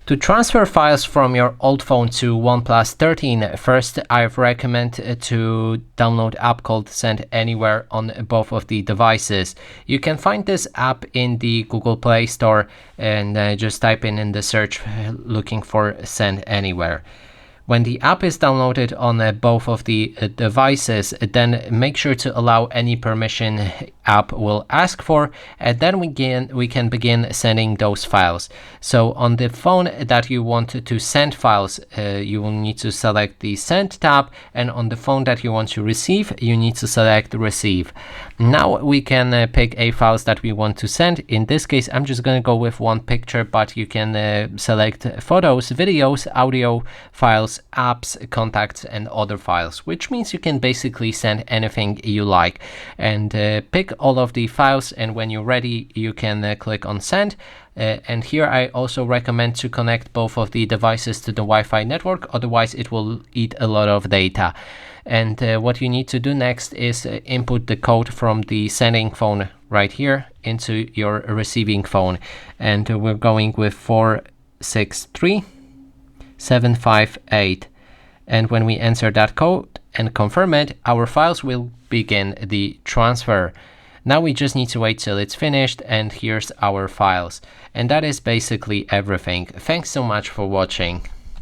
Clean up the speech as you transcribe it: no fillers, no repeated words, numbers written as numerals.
To transfer files from your old phone to OnePlus 13, first I recommend to download an app called Send Anywhere on both of the devices. You can find this app in the Google Play Store and just type in the search looking for Send Anywhere. When the app is downloaded on both of the devices, then make sure to allow any permission app will ask for, and then we can begin sending those files. So on the phone that you want to send files, you will need to select the Send tab, and on the phone that you want to receive, you need to select Receive. Now we can pick a files that we want to send. In this case, I'm just going to go with one picture, but you can select photos, videos, audio files, apps, contacts, and other files, which means you can basically send anything you like and pick all of the files, and when you're ready you can click on Send. And here I also recommend to connect both of the devices to the Wi-Fi network, otherwise it will eat a lot of data. And what you need to do next is input the code from the sending phone right here into your receiving phone, and we're going with 463758. And when we enter that code and confirm it, our files will begin the transfer. Now we just need to wait till it's finished, and here's our files. And that is basically everything. Thanks so much for watching.